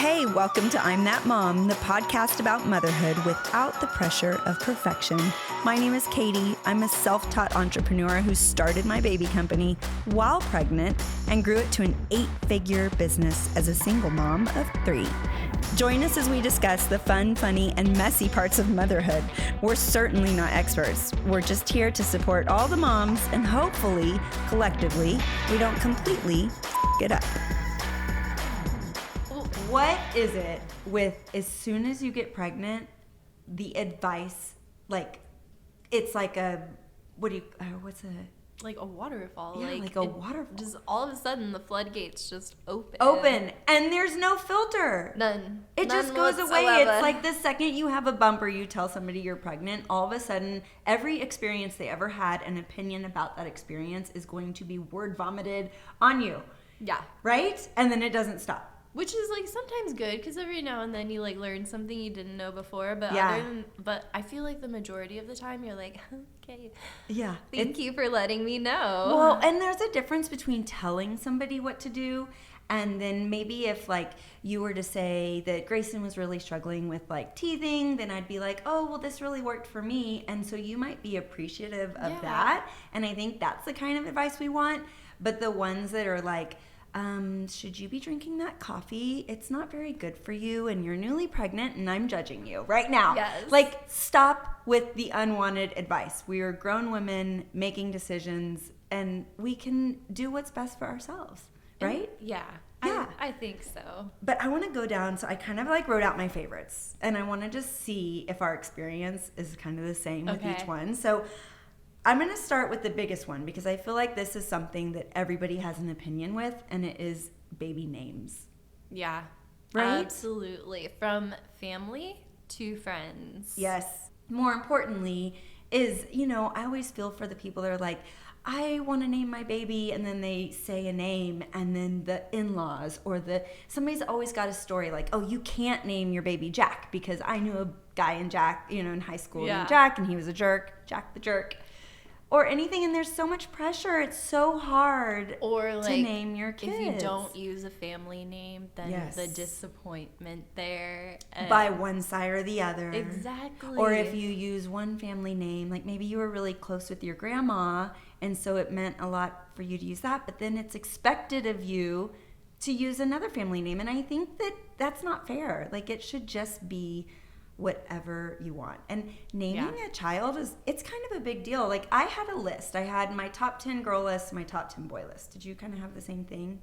Hey, welcome to I'm That Mom, the podcast about motherhood without the pressure of perfection. My name is Katie. I'm a self-taught entrepreneur who started my baby company while pregnant and grew it to an 8-figure business as a single mom of 3. Join us as we discuss the fun, funny, and messy parts of motherhood. We're certainly not experts. We're just here to support all the moms and hopefully, collectively, we don't completely f*** it up. What is it with as soon as you get pregnant, the advice, like, it's like a, like a waterfall. Yeah, like a waterfall. Just all of a sudden the floodgates just open. And there's no filter. None. It just goes away. It's like the second you have a bump or you tell somebody you're pregnant, all of a sudden, every experience they ever had, an opinion about that experience is going to be word vomited on you. Yeah. Right? And then it doesn't stop. Which is like sometimes good because every now and then you like learn something you didn't know before. But but I feel like the majority of the time you're like, okay, yeah, thank you for letting me know. Well, and there's a difference between telling somebody what to do and then maybe if like you were to say that Grayson was really struggling with like teething, then I'd be like, oh, well, this really worked for me. And so you might be appreciative of that. And I think that's the kind of advice we want. But the ones that are like, should you be drinking that coffee? It's not very good for you and you're newly pregnant and I'm judging you right now. Yes. Like, stop with the unwanted advice. We are grown women making decisions and we can do what's best for ourselves, right? Yeah. I think so. But I want to go down, so I kind of like wrote out my favorites and I want to just see if our experience is kind of the same with each one. So I'm going to start with the biggest one because I feel like this is something that everybody has an opinion with, and it is baby names. Yeah. Right? Absolutely. From family to friends. Yes. More importantly is, you know, I always feel for the people that are like, I want to name my baby, and then they say a name, and then the in-laws or somebody's always got a story like, oh, you can't name your baby Jack because I knew a guy in high school named Jack, and he was a jerk, Jack the jerk. Or anything, and there's so much pressure. It's so hard to name your kids. If you don't use a family name, then the disappointment there. By one side or the other. Exactly. Or if you use one family name, like maybe you were really close with your grandma, and so it meant a lot for you to use that, but then it's expected of you to use another family name. And I think that that's not fair. Like, it should just be whatever you want. And naming a child it's kind of a big deal. Like, I had a list. I had my top 10 girl list, my top 10 boy list. Did you kind of have the same thing?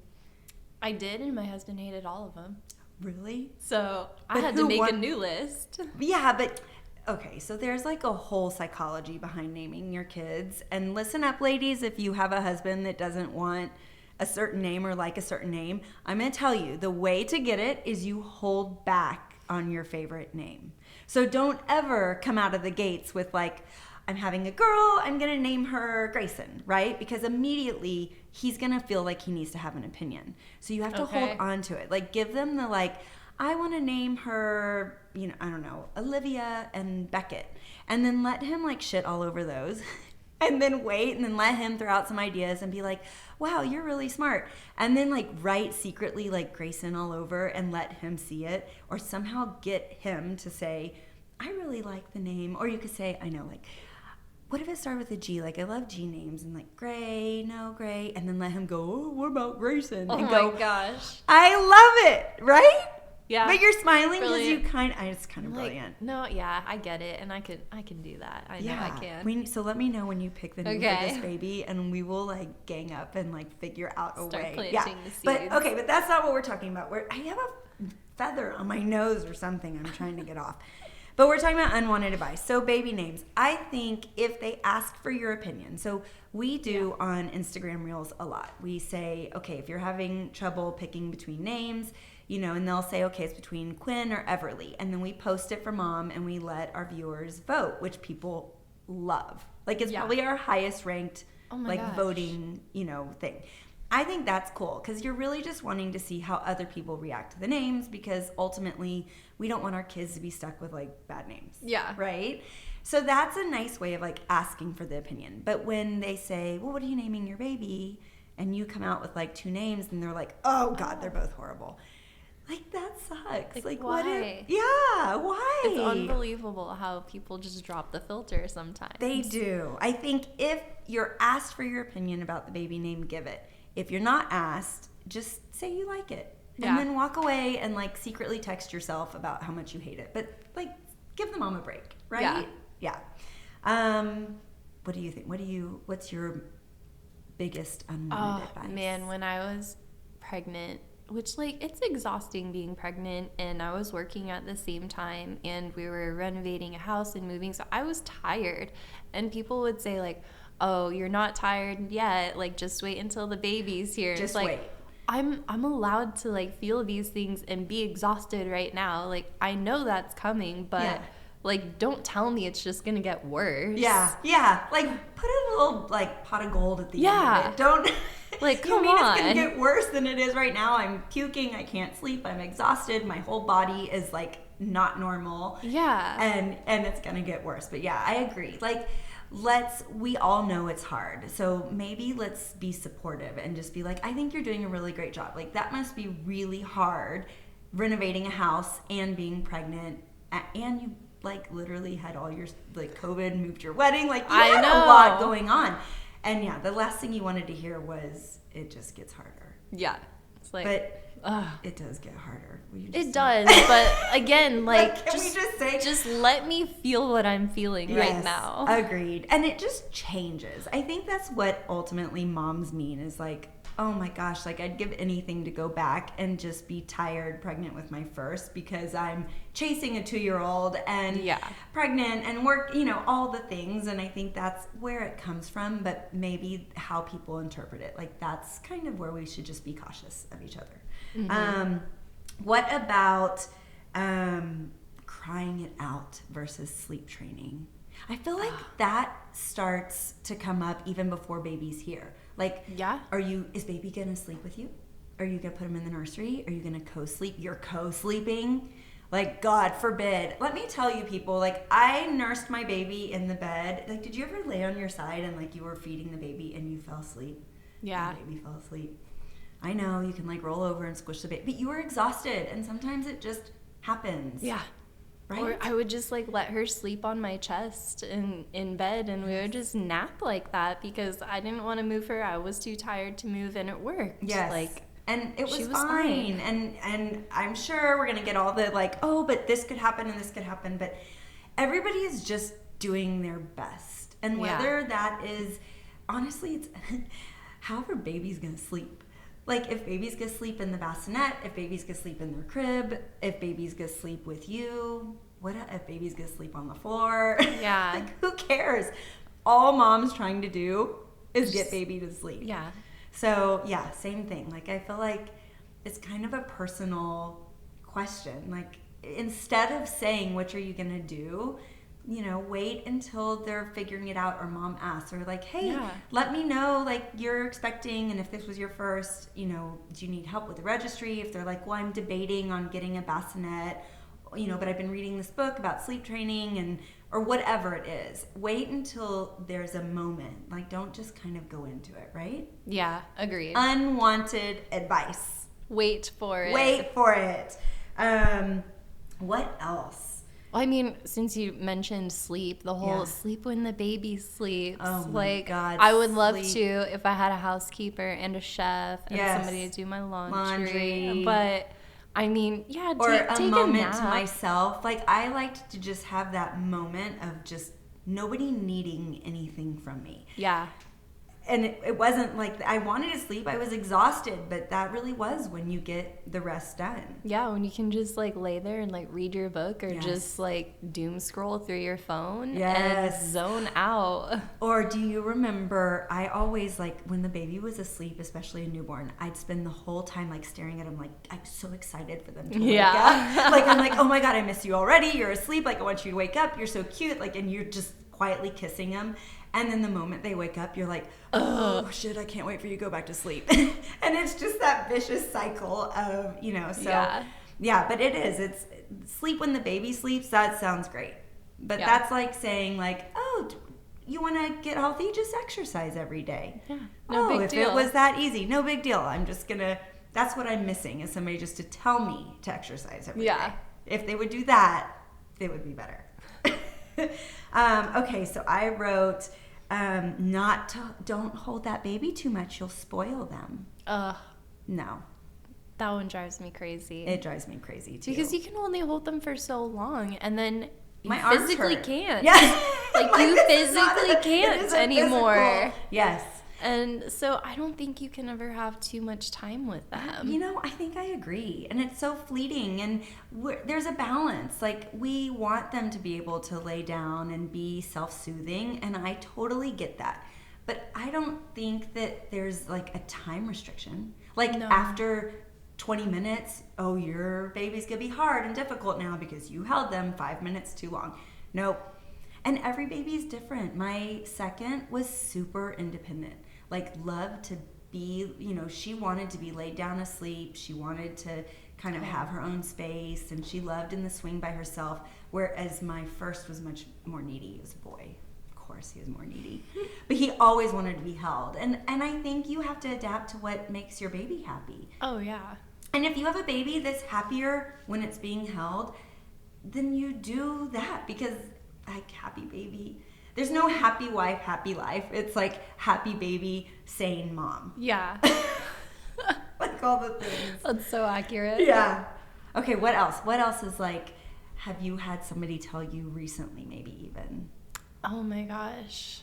I did, and my husband hated all of them. Really? So I had to make a new list. Yeah, but okay, so there's like a whole psychology behind naming your kids. And listen up, ladies, if you have a husband that doesn't want a certain name or like a certain name, I'm going to tell you, the way to get it is you hold back on your favorite name. So don't ever come out of the gates with like, I'm having a girl, I'm going to name her Grayson, right? Because immediately he's going to feel like he needs to have an opinion. So you have to hold on to it. Like, give them the like, I want to name her, I don't know, Olivia and Beckett. And then let him like shit all over those. And then wait and then let him throw out some ideas and be like, wow, you're really smart. And then like write secretly like Grayson all over and let him see it. Or somehow get him to say, I really like the name. Or you could say, I know, like, what if it started with a G? Like, I love G names. And like, Gray. And then let him go, oh, what about Grayson? Oh and my gosh. I love it, right? Yeah. But you're smiling because it's kind of like, brilliant. No, yeah, I get it, and I can do that. I know I can. So let me know when you pick the name for this baby, and we will like gang up and like figure out a way. Start planting the seeds. But that's not what we're talking about. I have a feather on my nose or something I'm trying to get off. But we're talking about unwanted advice. So baby names. I think if they ask for your opinion, so we do on Instagram Reels a lot. We say, okay, if you're having trouble picking between names, and they'll say, okay, it's between Quinn or Everly. And then we post it for mom and we let our viewers vote, which people love. Like, it's probably our highest ranked voting, thing. I think that's cool because you're really just wanting to see how other people react to the names because ultimately we don't want our kids to be stuck with like bad names. Yeah. Right? So that's a nice way of like asking for the opinion. But when they say, well, what are you naming your baby? And you come out with like 2 names and they're like, oh God, they're both horrible. Like, that sucks. Like why? What why? It's unbelievable how people just drop the filter sometimes. They do. I think if you're asked for your opinion about the baby name, give it. If you're not asked, just say you like it. And then walk away and, like, secretly text yourself about how much you hate it. But, like, give the mom a break, right? Yeah. What do you think? What's your biggest unwanted advice? Man, when I was pregnant, which, like, it's exhausting being pregnant, and I was working at the same time, and we were renovating a house and moving, so I was tired. And people would say, like, oh, you're not tired yet, like, just wait until the baby's here. Just like, wait. I'm allowed to, like, feel these things and be exhausted right now. Like, I know that's coming, but like, don't tell me it's just gonna get worse. Yeah. Like, put a little, like, pot of gold at the end of it. Don't, like, come on. It's gonna get worse than it is right now. I'm puking, I can't sleep, I'm exhausted, my whole body is, like, not normal. Yeah. And it's gonna get worse. But yeah, I agree. Like, we all know it's hard. So maybe let's be supportive and just be like, I think you're doing a really great job. Like, that must be really hard, renovating a house and being pregnant, and you, like, literally had all your, like, COVID, moved your wedding, like, you had a lot going on. And yeah, the last thing you wanted to hear was, it just gets harder. Yeah. It's like, but it does get harder. It does, but again, like, can we just say, just let me feel what I'm feeling right now. Agreed. And it just changes. I think that's what ultimately moms mean, is like, oh my gosh, like, I'd give anything to go back and just be tired pregnant with my first, because I'm chasing a 2-year-old and pregnant and work, all the things. And I think that's where it comes from, but maybe how people interpret it. Like, that's kind of where we should just be cautious of each other. Mm-hmm. What about crying it out versus sleep training? I feel like that starts to come up even before baby's here. Like, is baby gonna sleep with you? Are you gonna put him in the nursery? Are you gonna co-sleep? You're co-sleeping? Like, God forbid. Let me tell you, people, like, I nursed my baby in the bed. Like, did you ever lay on your side and, like, you were feeding the baby and you fell asleep? Yeah. The baby fell asleep. I know, you can, like, roll over and squish the baby, but you were exhausted, and sometimes it just happens. Yeah. Right? Or I would just, like, let her sleep on my chest in bed, and we would just nap like that because I didn't want to move her. I was too tired to move, and it worked. Yes. Like, and it was fine. And I'm sure we're going to get all the, like, oh, but this could happen and this could happen. But everybody is just doing their best. And whether that is, honestly, it's however baby's going to sleep. Like, if baby's gonna sleep in the bassinet, if baby's gonna sleep in their crib, if baby's gonna sleep with you, if baby's gonna sleep on the floor? Yeah. Like, who cares? All mom's trying to do is get baby to sleep. Yeah. So, yeah, same thing. Like, I feel like it's kind of a personal question. Like, instead of saying, what are you gonna do? Wait until they're figuring it out, or mom asks, or like, hey, let me know, like, you're expecting, and if this was your first, do you need help with the registry? If they're like, well, I'm debating on getting a bassinet, but I've been reading this book about sleep training, or whatever it is. Wait until there's a moment. Like, don't just kind of go into it, right? Yeah, agreed. Unwanted advice. Wait for it. What else? Well, I mean, since you mentioned sleep, the whole sleep when the baby sleeps. Oh my God, I would love to if I had a housekeeper and a chef and somebody to do my laundry. But I mean, take a moment to nap. myself. Like, I liked to just have that moment of just nobody needing anything from me. Yeah. And it wasn't like I wanted to sleep. I was exhausted, but that really was when you get the rest done. Yeah, when you can just, like, lay there and, like, read your book, or just, like, doom scroll through your phone and zone out. Or do you remember, I always, like, when the baby was asleep, especially a newborn, I'd spend the whole time, like, staring at him, like, I'm so excited for them to wake up. Like, I'm like, oh my God, I miss you already. You're asleep. Like, I want you to wake up. You're so cute. Like, and you're just quietly kissing them. And then the moment they wake up, you're like, oh, shit, I can't wait for you to go back to sleep. And it's just that vicious cycle of, so. Yeah, but it is. It's sleep when the baby sleeps. That sounds great. But that's like saying, like, oh, you want to get healthy? Just exercise every day. Yeah, no big deal. If it was that easy, no big deal. I'm just going to that's what I'm missing, is somebody just to tell me to exercise every Yeah. day. If they would do that, it would be better. Okay, so I wrote, don't hold that baby too much. You'll spoil them. No. That one drives me crazy. It drives me crazy too. Because you can only hold them for so long, and then you My arms physically hurt. can't. Yeah. Like, Like, you this is not physically a- it can't is a anymore. physical- Yes. And so I don't think you can ever have too much time with them. You know, I think I agree. And it's so fleeting. And there's a balance. Like, we want them to be able to lay down and be self-soothing. And I totally get that. But I don't think that there's, like, a time restriction. Like, No. after 20 minutes, oh, your baby's going to be hard and difficult now because you held them 5 minutes too long. Nope. And every baby is different. My second was super independent. Like, loved to be, you know, she wanted to be laid down asleep. She wanted to kind of have her own space, and she loved in the swing by herself. Whereas my first was much more needy. He was a boy. Of course, he was more needy. But he always wanted to be held. And I think you have to adapt to what makes your baby happy. Oh, yeah. And if you have a baby that's happier when it's being held, then you do that, because, like, happy baby. There's no happy wife, happy life. It's like happy baby, sane mom. Yeah. Like all the things. That's so accurate. Yeah. Okay, what else? What else is, like, have you had somebody tell you recently, maybe even? Oh my gosh.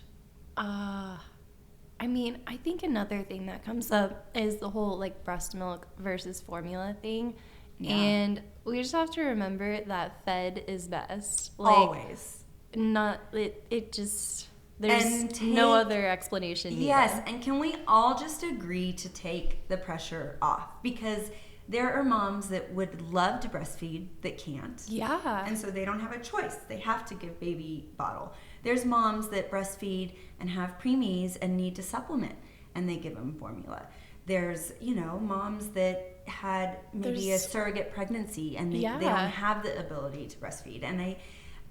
I mean, I think another thing that comes up is the whole, like, breast milk versus formula thing. Yeah. And we just have to remember that fed is best. Like, Always. It just, there's And no other explanation needed. Yes, and can we all just agree to take the pressure off? Because there are moms that would love to breastfeed that can't. Yeah. And so they don't have a choice. They have to give baby bottle. There's moms that breastfeed and have preemies and need to supplement, and they give them formula. There's, you know, moms that had maybe a surrogate pregnancy, and they don't have the ability to breastfeed.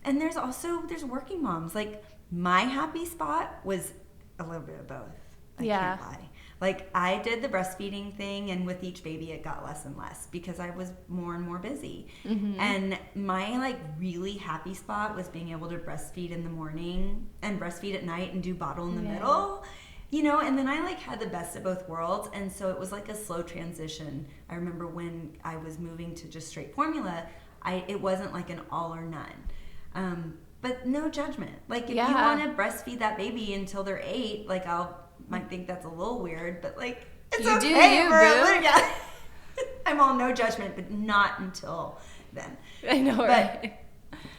And there's working moms. Like, my happy spot was a little bit of both. I can't lie. Like, I did the breastfeeding thing, and with each baby it got less and less because I was more and more busy. Mm-hmm. And my, like, really happy spot was being able to breastfeed in the morning and breastfeed at night and do bottle in the middle. You know, and then I, like, had the best of both worlds, and so it was like a slow transition. I remember when I was moving to just straight formula, it wasn't like an all or none. But no judgment. Like, if you want to breastfeed that baby until they're 8, like, might think that's a little weird, but, like, it's you okay. Do you, boo. Yeah. I'm all no judgment, but not until then. I know, but right?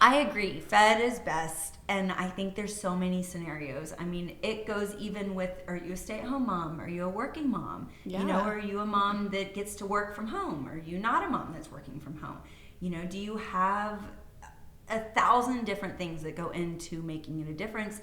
I agree. Fed is best, and I think there's so many scenarios. I mean, it goes even with, are you a stay-at-home mom? Are you a working mom? Yeah. You know, are you a mom that gets to work from home? Are you not a mom that's working from home? You know, do you have 1,000 different things that go into making it a difference?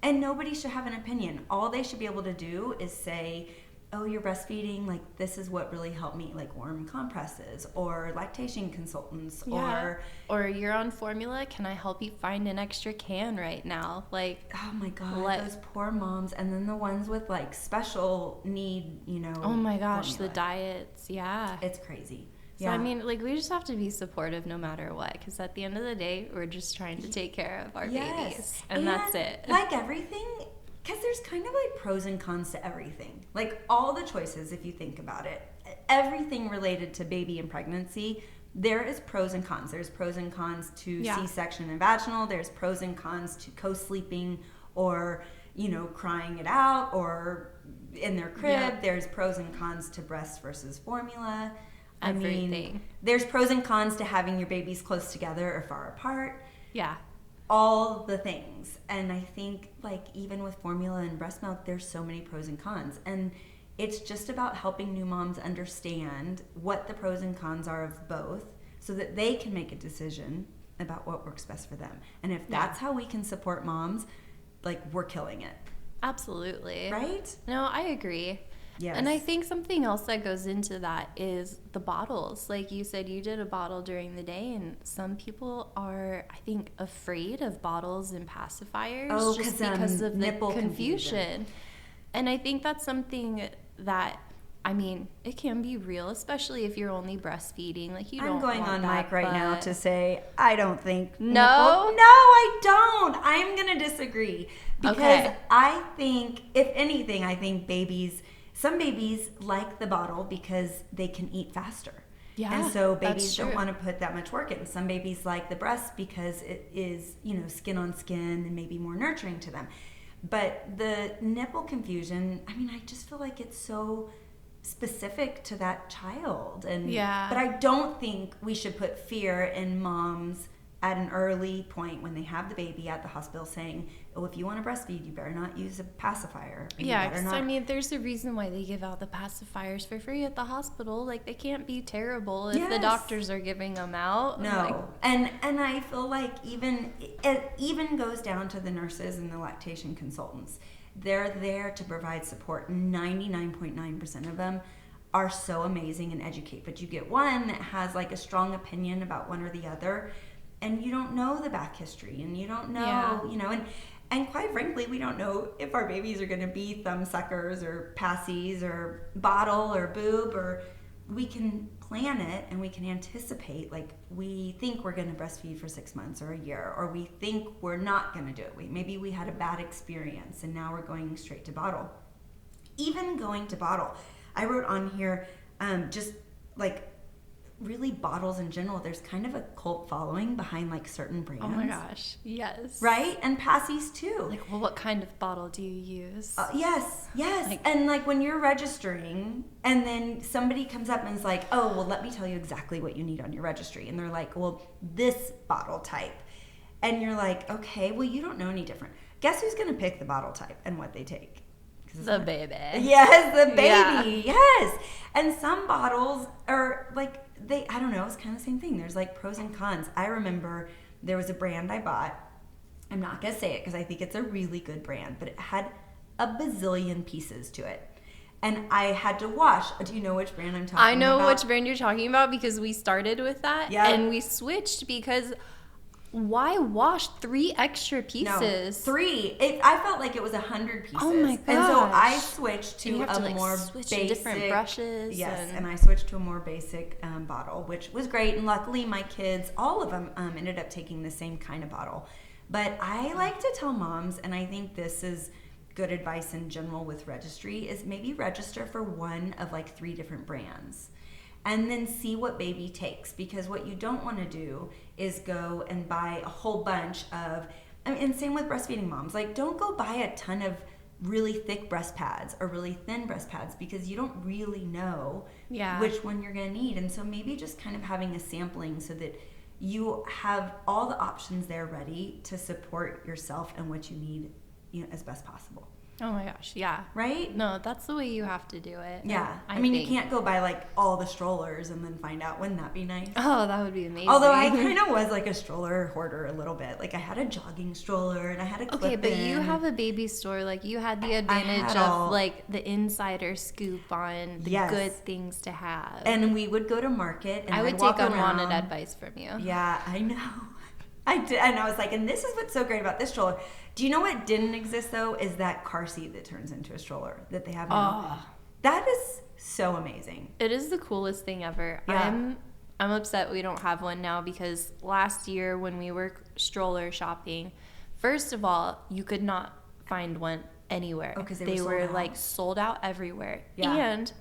And nobody should have an opinion. All they should be able to do is say, oh, you're breastfeeding, like, this is what really helped me, like warm compresses or Lactation Consultants, or you're on formula, can I help you find an extra can right now? Like, oh my God, those poor moms. And then the ones with, like, special need, you know, oh my gosh, formula. the diets, It's crazy. So, I mean, like, we just have to be supportive no matter what, because at the end of the day, we're just trying to take care of our babies, and that's it. Like everything, because there's kind of, like, pros and cons to everything. Like, all the choices, if you think about it, everything related to baby and pregnancy, there is pros and cons. There's pros and cons to C-section and vaginal. There's pros and cons to co-sleeping or, you know, crying it out or in their crib. Yeah. There's pros and cons to breast versus formula. Everything. I mean, there's pros and cons to having your babies close together or far apart. Yeah. All the things. And I think, like, even with formula and breast milk, there's so many pros and cons. And it's just about helping new moms understand what the pros and cons are of both so that they can make a decision about what works best for them. And if that's how we can support moms, like, we're killing it. Absolutely. Right? No, I agree. Yes. And I think something else that goes into that is the bottles. Like you said, you did a bottle during the day, and some people are, I think, afraid of bottles and pacifiers just because of the nipple confusion. And I think that's something that I mean, it can be real, especially if you're only breastfeeding. Like, you don't I'm going want on that, mic right now to say I don't think No? No, I don't. I'm going to disagree. Because Okay. I think, if anything, some babies like the bottle because they can eat faster. Yeah, and so that's babies don't true. want to put that much work in. Some babies like the breast because it is, skin on skin and maybe more nurturing to them. But the nipple confusion, I mean, I just feel like it's so specific to that child. Yeah. But I don't think we should put fear in moms at an early point when they have the baby at the hospital saying, oh, if you want to breastfeed, you better not use a pacifier. Yeah, because I mean, there's a reason why they give out the pacifiers for free at the hospital. Like, they can't be terrible if the doctors are giving them out. No, and I feel like it even goes down to the nurses and the lactation consultants. They're there to provide support. 99.9% of them are so amazing and educate. But you get one that has like a strong opinion about one or the other, and you don't know the back history, and you don't know, and quite frankly, we don't know if our babies are going to be thumb suckers or passies or bottle or boob, or we can plan it and we can anticipate, like, we think we're going to breastfeed for 6 months or a year, or we think we're not going to do it. Maybe we had a bad experience and now we're going straight to bottle. Even going to bottle, I wrote on here, just like really bottles in general, there's kind of a cult following behind like certain brands. Oh my gosh, yes. Right? And passies too. Like, well, what kind of bottle do you use? Yes. And like when you're registering and then somebody comes up and is like, oh, well, let me tell you exactly what you need on your registry. And they're like, well, this bottle type. And you're like, okay, well, you don't know any different. Guess who's going to pick the bottle type and what they take? The baby. Yes, the baby. Yeah. Yes. And some bottles are like, I don't know, it's kind of the same thing. There's like pros and cons. I remember there was a brand I bought. I'm not going to say it because I think it's a really good brand, but it had a bazillion pieces to it. And I had to wash. Do you know which brand I'm talking about? I know which brand you're talking about because we started with that. Yeah. And we switched because why wash 3 extra pieces? No, 3. I felt like it was 100 pieces. Oh my gosh. And so I switched to more switch basic. different brushes. Yes, and I switched to a more basic bottle, which was great. And luckily, my kids, all of them, ended up taking the same kind of bottle. But I like to tell moms, and I think this is good advice in general with Registry, is maybe register for one of like 3 different brands. And then see what baby takes, because what you don't want to do is go and buy a whole bunch of, and same with breastfeeding moms, like don't go buy a ton of really thick breast pads or really thin breast pads because you don't really know which one you're going to need. And so maybe just kind of having a sampling so that you have all the options there ready to support yourself and what you need, as best possible. Oh my gosh, yeah. Right? No, that's the way you have to do it. Yeah. I mean, you can't go buy like all the strollers and then find out. Wouldn't that be nice? Oh, that would be amazing. Although I kind of was like a stroller hoarder a little bit. Like I had a jogging stroller and I had a clip-in. Okay, but you have a baby store. Like you had the advantage of like the insider scoop on the good things to have. And we would go to market and I would take unwanted advice from you. Yeah, I know. I did, and I was like, and this is what's so great about this stroller. Do you know what didn't exist though? Is that car seat that turns into a stroller that they have now. That is so amazing. It is the coolest thing ever. Yeah. I'm upset we don't have one now because last year when we were stroller shopping, first of all, you could not find one anywhere. Oh, because they were like sold out everywhere. Yeah. And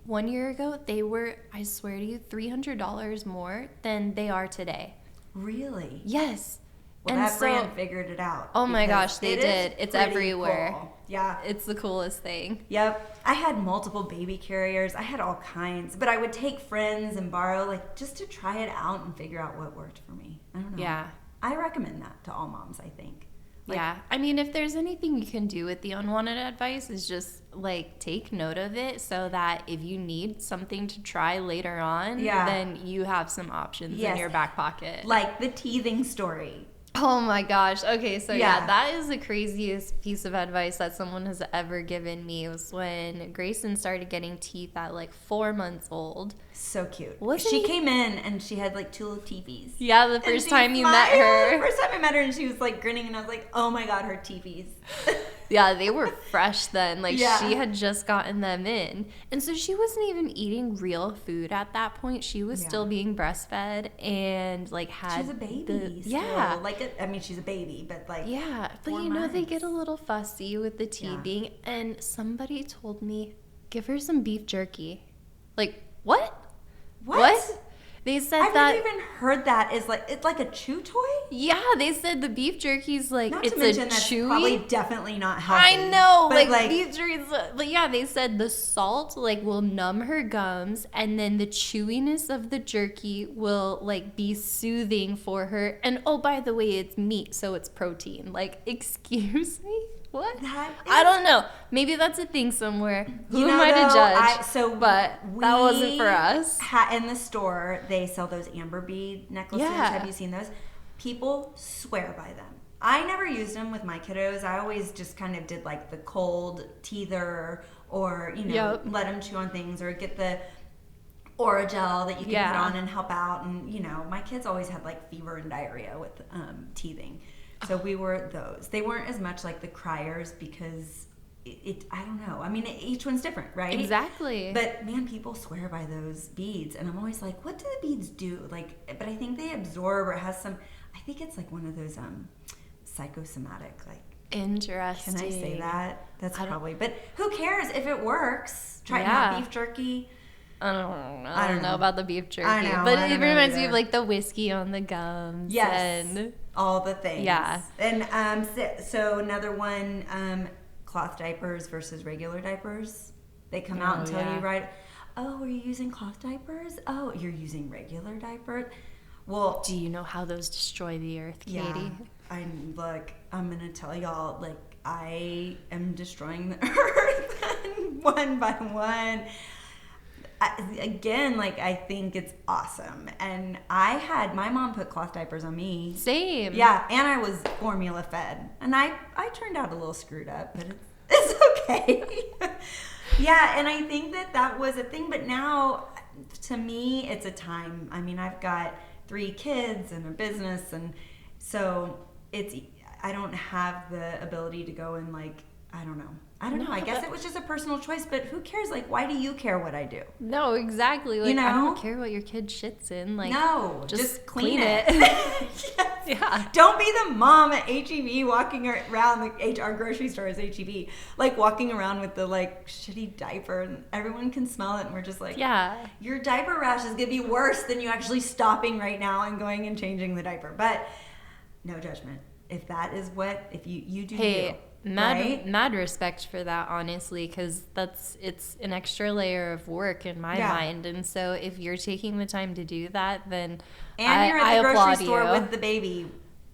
1 year ago, they were, I swear to you, $300 more than they are today. Really? Yes. Well, and that brand figured it out. Oh my gosh, they did. It's everywhere. Cool. Yeah. It's the coolest thing. Yep. I had multiple baby carriers. I had all kinds. But I would take friends and borrow, like, just to try it out and figure out what worked for me. I don't know. Yeah. I recommend that to all moms, I think. Like, yeah. I mean, if there's anything you can do with the unwanted advice is just, like, take note of it so that if you need something to try later on, then you have some options in your back pocket. Like the teething story. Oh my gosh. Okay, so that is the craziest piece of advice that someone has ever given me. It was when Grayson started getting teeth at like 4 months old. So cute. She came in and she had like 2 little teepees. Yeah, the first time you met her. First time I met her and she was like grinning and I was like, oh my God, her teepees. Yeah, they were fresh then. Like, Yeah. she had just gotten them in. And so she wasn't even eating real food at that point. She was still being breastfed and, like, had... She's a baby still. Yeah. Like, I mean, she's a baby, but, like... Yeah, but, 4 you know, months. they get a little fussy with the teething. And somebody told me, give her some beef jerky. Like, what? What? They said I've that... never even heard that. It's like a chew toy? Yeah, they said the beef jerky's like, Not it's to mention a that's chewy... probably definitely not healthy. I know, but like beef jerky's... But yeah, they said the salt, like, will numb her gums, and then the chewiness of the jerky will, like, be soothing for her. And, oh, by the way, it's meat, so it's protein. Like, excuse me? What? I don't know. Maybe that's a thing somewhere. Who am I to judge? But that wasn't for us. In the store, they sell those amber bead necklaces. Yeah. Have you seen those? People swear by them. I never used them with my kiddos. I always just kind of did like the cold teether, or, you know, let them chew on things, or get the Oragel that you can put on and help out. And, you know, my kids always had like fever and diarrhea with teething. So we were those. They weren't as much like the criers because I don't know. I mean, each one's different, right? Exactly. But man, people swear by those beads, and I'm always like, what do the beads do? Like, but I think they absorb, or it has some. I think it's like one of those psychosomatic, like. Interesting. Can I say that? That's probably. But who cares if it works? Try not beef jerky. I don't know about the beef jerky. I know, but I it don't know reminds me either. of like the whiskey on the gums. Yes. And all the things. Yeah. And so another one, cloth diapers versus regular diapers. They come out and tell you, right? Oh, are you using cloth diapers? Oh, you're using regular diapers? Well, do you know how those destroy the earth, Katie? Yeah. Look, I'm going to tell y'all, like, I am destroying the earth one by one. Again, like, I think it's awesome. And my mom put cloth diapers on me. Same. Yeah, and I was formula fed. And I turned out a little screwed up, but it's okay. Yeah, and I think that was a thing. But now, to me, it's a time. I mean, I've got 3 kids and a business. And so I don't have the ability to go and, like, I don't know. I guess it was just a personal choice, but who cares? Like, why do you care what I do? No, exactly. Like, you know? I don't care what your kid shits in. Like, no, just clean it. Yes. Yeah. Don't be the mom at H-E-B walking around, our grocery store is H-E-B, like walking around with the like shitty diaper, and everyone can smell it, and we're just like, yeah, your diaper rash is gonna be worse than you actually stopping right now and going and changing the diaper. But no judgment. If that is if you do you. Mad respect for that, honestly, because it's an extra layer of work in my mind. And so if you're taking the time to do that, then you're at the grocery store with the baby.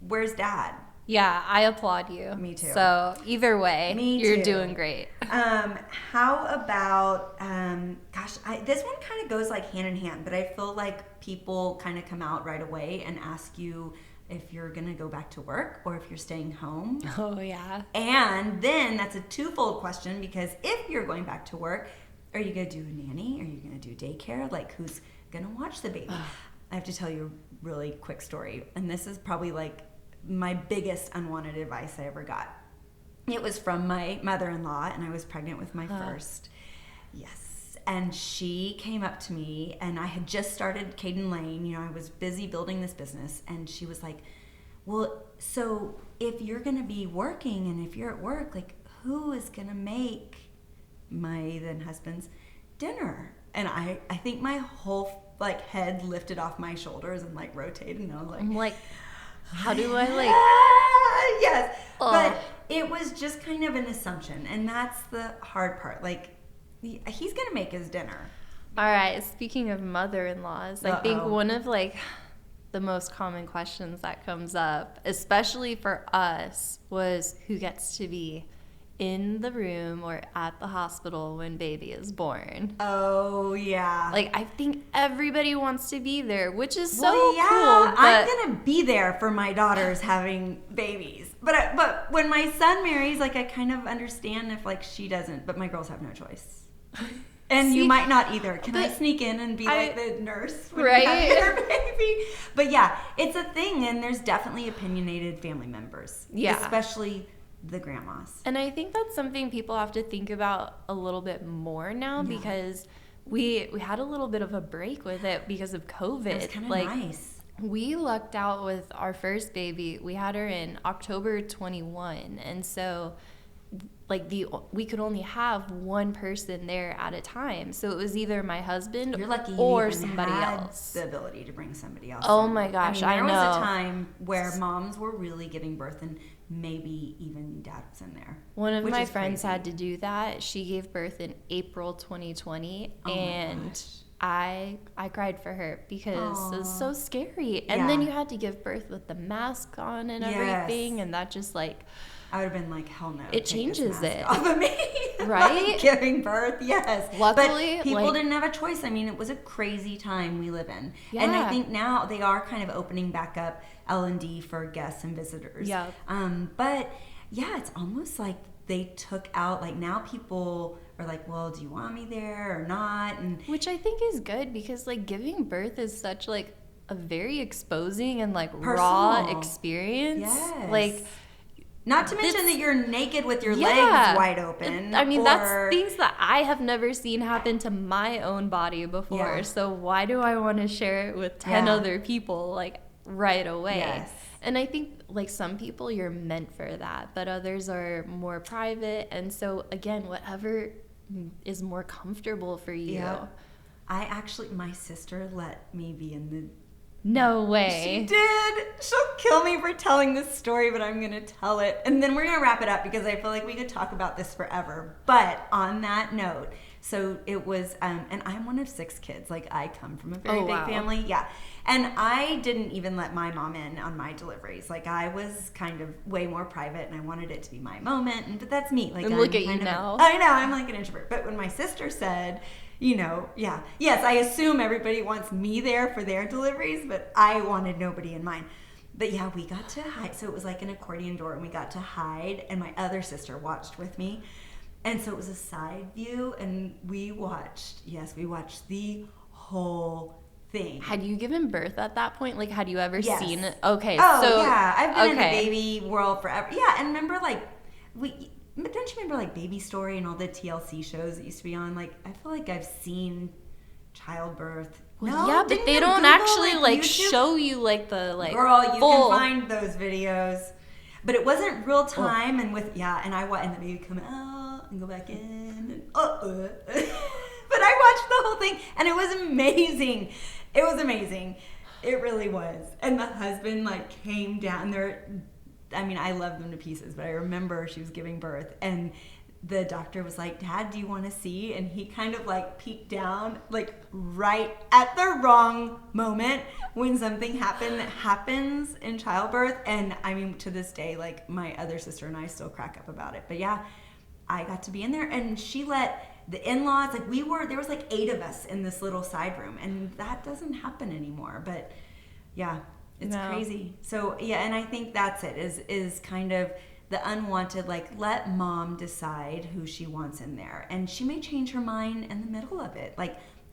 Where's dad? Yeah, I applaud you. Me too. So either way, you're doing great. How about this one kind of goes like hand in hand, but I feel like people kind of come out right away and ask you if you're going to go back to work or if you're staying home. Oh, yeah. And then that's a twofold question, because if you're going back to work, are you going to do a nanny? Are you going to do daycare? Like, who's going to watch the baby? I have to tell you a really quick story. And this is probably like my biggest unwanted advice I ever got. It was from my mother-in-law, and I was pregnant with my first. Yes. And she came up to me, and I had just started Caden Lane. You know, I was busy building this business, and she was like, well, so if you're going to be working and if you're at work, like, who is going to make my then husband's dinner? And I think my whole, like, head lifted off my shoulders and, like, rotated, and I was like... I'm like, how do I, like... Yes. But it was just kind of an assumption, and that's the hard part. Like, he's gonna make his dinner. All right, speaking of mother-in-laws, I think one of like the most common questions that comes up, especially for us, was who gets to be in the room or at the hospital when baby is born. Oh, yeah. Like, I think everybody wants to be there, which is cool. But I'm gonna be there for my daughters having babies. But when my son marries, like, I kind of understand if, like, she doesn't, but my girls have no choice. And you might not either. Can I sneak in and be like the nurse when you have your baby? But yeah, it's a thing, and there's definitely opinionated family members. Yeah. Especially the grandmas. And I think that's something people have to think about a little bit more now because we had a little bit of a break with it because of COVID. It was kind of nice. We lucked out with our first baby. We had her in October 21. And so we could only have one person there at a time. So it was either my husband You're lucky you or even somebody had else. The ability to bring somebody else. Oh in. my gosh, I mean, there was know. a time where moms were really giving birth and maybe even dad was in there. One of my friends crazy. had to do that. She gave birth in April 2020 Oh and I cried for her because it was so scary. And Yeah. then you had to give birth with the mask on and everything, and that just I would have been like, hell no. It changes this mask it. off of me. Right? Like giving birth, yes. Luckily, but people didn't have a choice. I mean, it was a crazy time we live in. Yeah. And I think now they are kind of opening back up L&D for guests and visitors. Yeah. But yeah, it's almost like they took out, like now people are like, well, do you want me there or not? And which I think is good because giving birth is such a very exposing and raw Personal. experience. Yes. Not to mention that you're naked with your legs wide open. I mean, that's things that I have never seen happen to my own body before. Yeah. So why do I want to share it with 10 other people right away? Yes. And I think some people you're meant for that, but others are more private. And so again, whatever is more comfortable for you. Yeah. My sister let me be in the... No way. She did. She'll kill me for telling this story, but I'm going to tell it. And then we're going to wrap it up because I feel like we could talk about this forever. But on that note, so it was, and I'm one of 6 kids. I come from a very big family. Yeah. And I didn't even let my mom in on my deliveries. I was kind of way more private and I wanted it to be my moment. But that's me. And look at you now. I know. I'm like an introvert. But when my sister said... yes, I assume everybody wants me there for their deliveries, but I wanted nobody in mine. But yeah, we got to hide. So it was like an accordion door, and we got to hide, and my other sister watched with me. And so it was a side view, and we watched the whole thing. Had you given birth at that point? Had you ever seen it? Okay, Oh, yeah. I've been in the baby world forever. Yeah, and remember, but don't you remember Baby Story and all the TLC shows that used to be on? I feel like I've seen childbirth. No, yeah, but they don't actually show you the Girl, you full... can find those videos, but it wasn't real time. And and the baby come out and go back in. But I watched the whole thing, and it was amazing. It was amazing. It really was. And the husband came down there. I mean, I love them to pieces, but I remember she was giving birth and the doctor was like, Dad, do you want to see? And he kind of peeked down right at the wrong moment when something happens in childbirth. And I mean, to this day, my other sister and I still crack up about it. But yeah, I got to be in there and she let the in-laws, there was 8 of us in this little side room and that doesn't happen anymore. But yeah. It's crazy. So yeah, and I think that's it, is kind of the unwanted, let mom decide who she wants in there. And she may change her mind in the middle of it.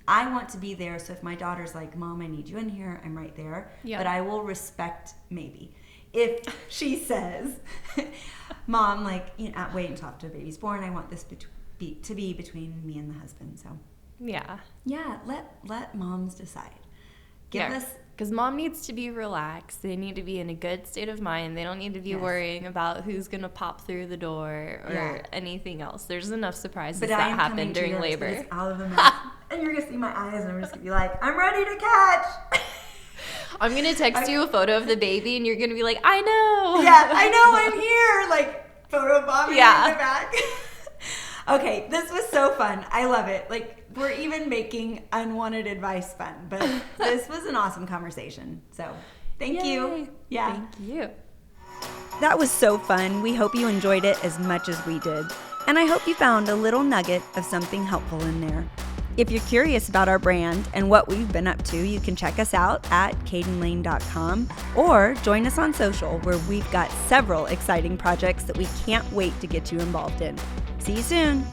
I want to be there, so if my daughter's like, Mom, I need you in here, I'm right there. Yeah. But I will respect maybe. If she says, Mom, wait until after the baby's born, I want this to be between me and the husband. So yeah, let moms decide. Give us... Because mom needs to be relaxed. They need to be in a good state of mind. They don't need to be worrying about who's going to pop through the door or anything else. There's enough surprises that happen during labor. It's out of the mouth. And you're going to see my eyes and I'm just going to be like, I'm ready to catch. I'm going to text you a photo of the baby and you're going to be like, I know. Yeah, I know, I'm here. Photo bombing in the back. Okay, this was so fun. I love it. We're even making unwanted advice fun, but this was an awesome conversation. So thank you. Yeah. Thank you. That was so fun. We hope you enjoyed it as much as we did. And I hope you found a little nugget of something helpful in there. If you're curious about our brand and what we've been up to, you can check us out at cadenlane.com or join us on social where we've got several exciting projects that we can't wait to get you involved in. See you soon.